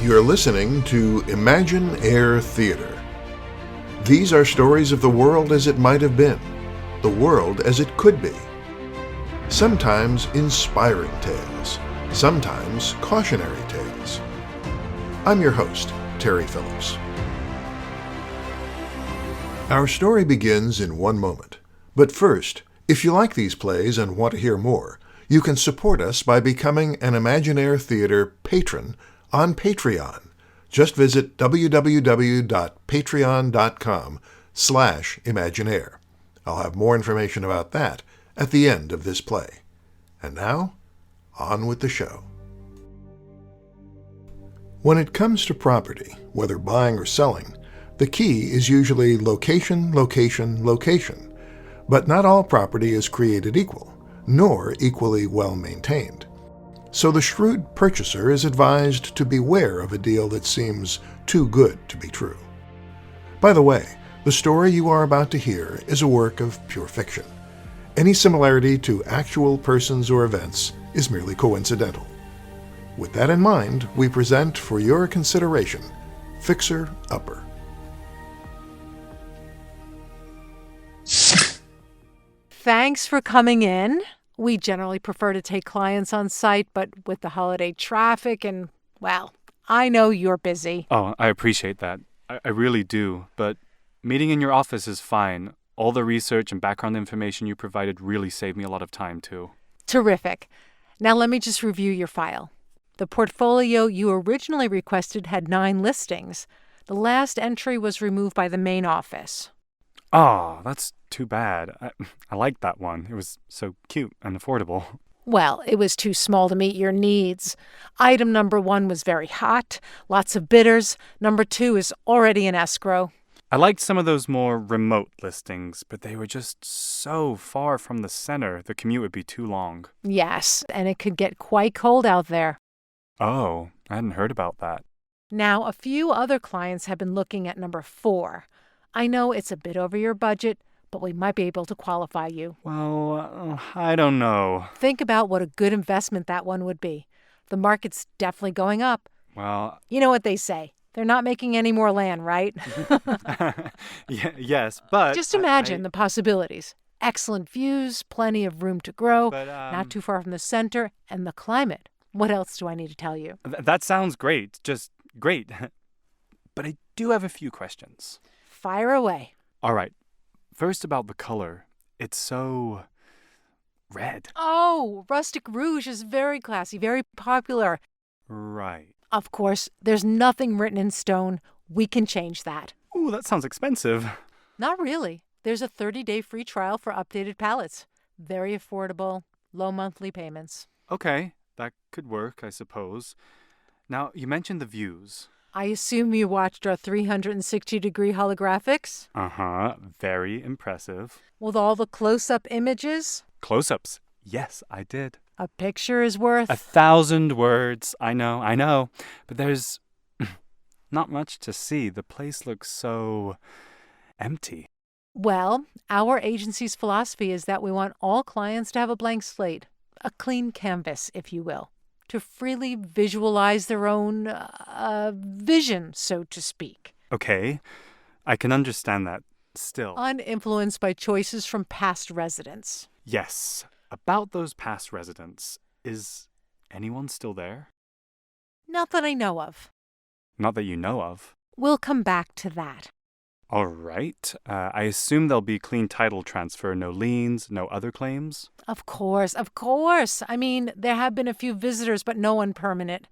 You're listening to Imagine Air Theater. These are stories of the world as it might have been, the world as it could be. Sometimes inspiring tales, sometimes cautionary tales. I'm your host, Terry Phillips. Our story begins in one moment. But first, if you like these plays and want to hear more, you can support us by becoming an Imaginaire Theater patron on Patreon. Just visit www.patreon.com/Imaginaire. I'll have more information about that at the end of this play. And now, on with the show. When it comes to property, whether buying or selling, the key is usually location, location, location. But not all property is created equal, nor equally well maintained. So the shrewd purchaser is advised to beware of a deal that seems too good to be true. By the way, the story you are about to hear is a work of pure fiction. Any similarity to actual persons or events is merely coincidental. With that in mind, we present for your consideration, Fixer Upper. Thanks for coming in. We generally prefer to take clients on site, but with the holiday traffic and, well, I know you're busy. Oh, I appreciate that. I really do. But meeting in your office is fine. All the research and background information you provided really saved me a lot of time, too. Terrific. Now let me just review your file. The portfolio you originally requested had 9 listings. The last entry was removed by the main office. Oh, that's too bad. I liked that one. It was so cute and affordable. Well, it was too small to meet your needs. Item number 1 was very hot, lots of bidders. Number 2 is already in escrow. I liked some of those more remote listings, but they were just so far from the center, the commute would be too long. Yes, and it could get quite cold out there. Oh, I hadn't heard about that. Now, a few other clients have been looking at number 4. I know it's a bit over your budget, but we might be able to qualify you. Well, I don't know. Think about what a good investment that one would be. The market's definitely going up. Well... You know what they say. They're not making any more land, right? Yes, but... Just imagine the possibilities. Excellent views, plenty of room to grow, not too far from the center, and the climate. What else do I need to tell you? That sounds great. Just great. But I do have a few questions. Fire away. All right. First about the color. It's so... red. Oh, rustic rouge is very classy, very popular. Right. Of course, there's nothing written in stone. We can change that. Ooh, that sounds expensive. Not really. There's a 30-day free trial for updated palettes. Very affordable, low monthly payments. Okay, that could work, I suppose. Now, you mentioned the views. I assume you watched our 360-degree holographics? Uh-huh, very impressive. With all the close-up images? Close-ups. Yes, I did. A picture is worth... 1,000 words. I know. But there's not much to see. The place looks so empty. Well, our agency's philosophy is that we want all clients to have a blank slate, a clean canvas, if you will, to freely visualize their own vision, so to speak. Okay, I can understand that still. Uninfluenced by choices from past residents. Yes. About those past residents, is anyone still there? Not that I know of. Not that you know of. We'll come back to that. All right. I assume there'll be clean title transfer, no liens, no other claims? Of course. I mean, there have been a few visitors, but no one permanent.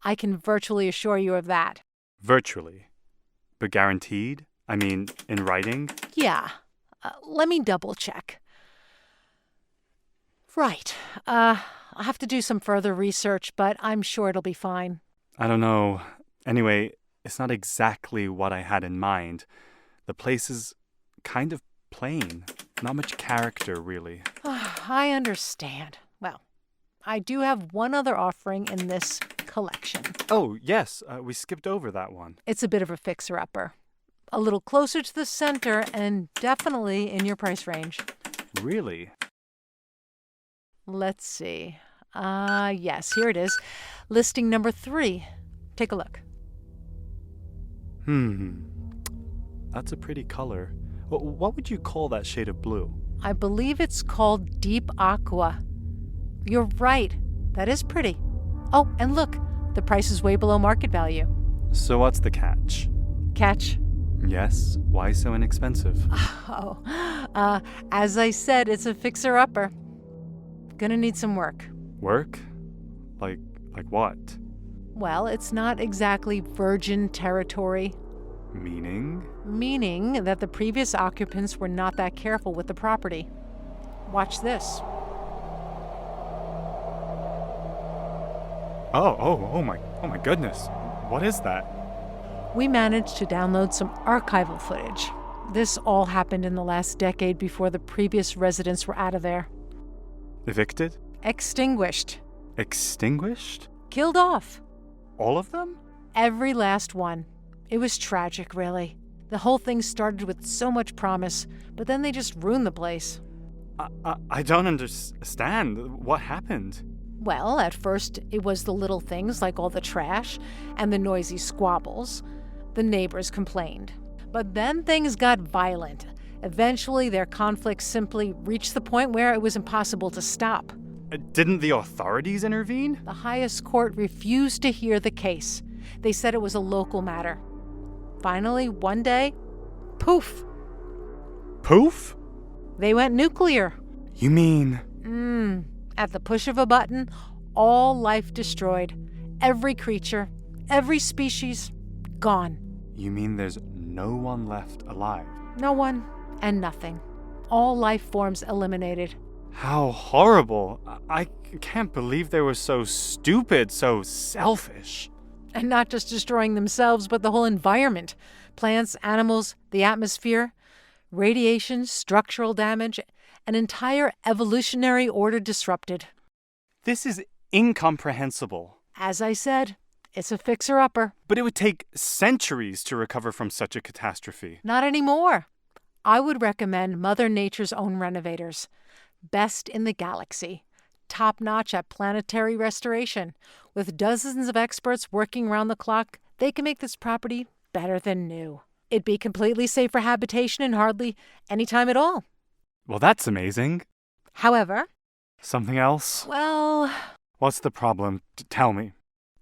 I can virtually assure you of that. Virtually? But guaranteed? I mean, in writing? Yeah. Let me double check. Right. I'll have to do some further research, but I'm sure it'll be fine. I don't know. Anyway, it's not exactly what I had in mind. The place is kind of plain. Not much character, really. I understand. Well, I do have one other offering in this collection. Oh, yes. We skipped over that one. It's a bit of a fixer-upper. A little closer to the center and definitely in your price range. Really? Let's see. Yes, here it is. Listing number 3. Take a look. That's a pretty color. What would you call that shade of blue? I believe it's called deep aqua. You're right. That is pretty. Oh, and look, the price is way below market value. So what's the catch? Catch? Yes, why so inexpensive? As I said, it's a fixer-upper. Gonna need some work. Work? Like what? Well, it's not exactly virgin territory. Meaning? Meaning that the previous occupants were not that careful with the property. Watch this. Oh my goodness. What is that? We managed to download some archival footage. This all happened in the last decade before the previous residents were out of there. Evicted? Extinguished. Extinguished? Killed off. All of them? Every last one. It was tragic, really. The whole thing started with so much promise, but then they just ruined the place. I don't understand. What happened? Well, at first, it was the little things like all the trash and the noisy squabbles. The neighbors complained. But then things got violent. Eventually, their conflict simply reached the point where it was impossible to stop. Didn't the authorities intervene? The highest court refused to hear the case. They said it was a local matter. Finally, one day, poof! Poof? They went nuclear. You mean? At the push of a button, all life destroyed. Every creature, every species, gone. You mean there's no one left alive? No one and nothing. All life forms eliminated. How horrible. I can't believe they were so stupid, so selfish. And not just destroying themselves, but the whole environment. Plants, animals, the atmosphere, radiation, structural damage, an entire evolutionary order disrupted. This is incomprehensible. As I said, it's a fixer-upper. But it would take centuries to recover from such a catastrophe. Not anymore. I would recommend Mother Nature's own renovators. Best in the galaxy. Top-notch at planetary restoration. With dozens of experts working around the clock, they can make this property better than new. It'd be completely safe for habitation in hardly any time at all. Well, that's amazing. However... Something else? Well... What's the problem? Tell me.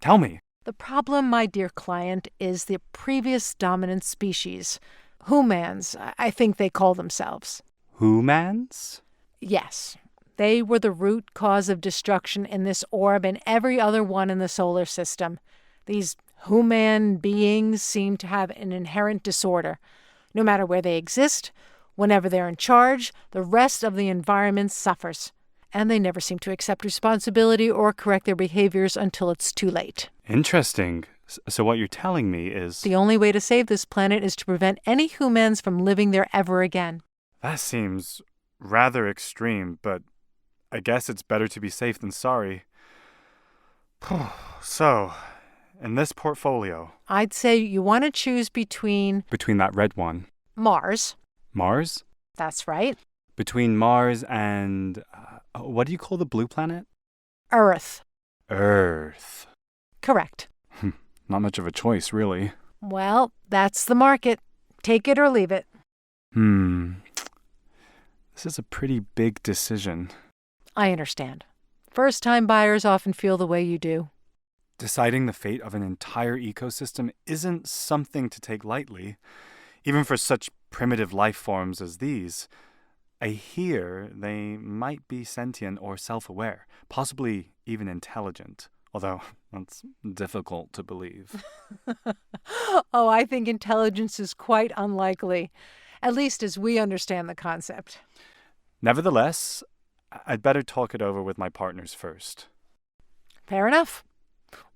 Tell me. The problem, my dear client, is the previous dominant species. Humans, I think they call themselves. Humans? Yes. They were the root cause of destruction in this orb and every other one in the solar system. These human beings seem to have an inherent disorder. No matter where they exist, whenever they're in charge, the rest of the environment suffers. And they never seem to accept responsibility or correct their behaviors until it's too late. Interesting. So what you're telling me is... The only way to save this planet is to prevent any humans from living there ever again. That seems rather extreme, but I guess it's better to be safe than sorry. So, in this portfolio... I'd say you want to choose between... Between that red one. Mars. Mars? That's right. Between Mars and... what do you call the blue planet? Earth. Earth. Correct. Not much of a choice, really. Well, that's the market. Take it or leave it. This is a pretty big decision. I understand. First-time buyers often feel the way you do. Deciding the fate of an entire ecosystem isn't something to take lightly, even for such primitive life forms as these. I hear they might be sentient or self-aware, possibly even intelligent, although that's difficult to believe. Oh, I think intelligence is quite unlikely, at least as we understand the concept. Nevertheless, I'd better talk it over with my partners first. Fair enough.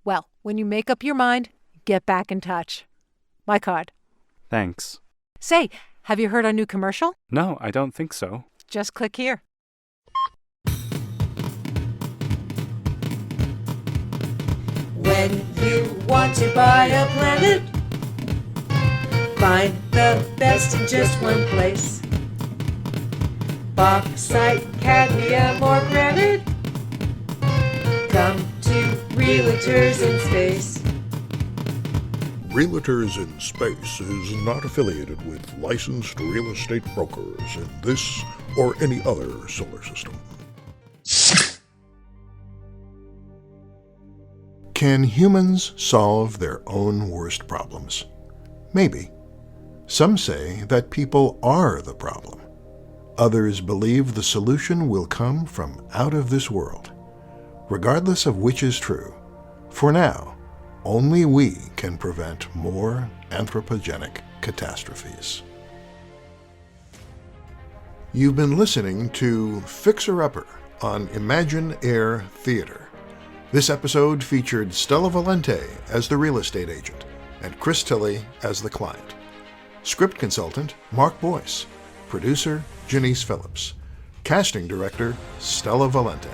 Well, when you make up your mind, get back in touch. My card. Thanks. Say, have you heard our new commercial? No, I don't think so. Just click here. When you want to buy a planet, find the best in just one place. Bauxite, cadmium, or granite, come to Realtors in Space. Realtors in Space is not affiliated with licensed real estate brokers in this or any other solar system. Can humans solve their own worst problems? Maybe. Some say that people are the problem. Others believe the solution will come from out of this world. Regardless of which is true, for now, only we can prevent more anthropogenic catastrophes. You've been listening to Fixer Upper on Imagine Air Theater. This episode featured Stella Valente as the real estate agent and Chris Tilley as the client. Script consultant, Mark Boyce. Producer, Genese Phillips. Casting director, Stella Valente.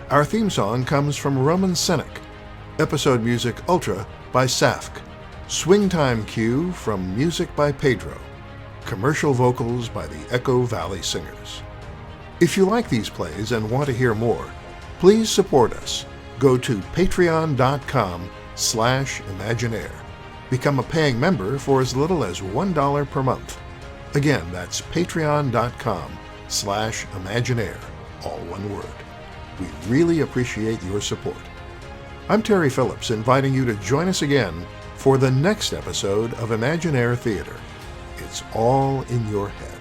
Our theme song comes from Roman Senyk. Episode music Ultra by Savfk. Swing time cue from Music by Pedro. Commercial vocals by the Echo Valley Singers. If you like these plays and want to hear more, please support us. Go to patreon.com/Imaginaire. Become a paying member for as little as $1 per month. Again, that's patreon.com/Imaginaire, all one word. We really appreciate your support. I'm Terry Phillips, inviting you to join us again for the next episode of Imagine Air Theater. It's all in your head.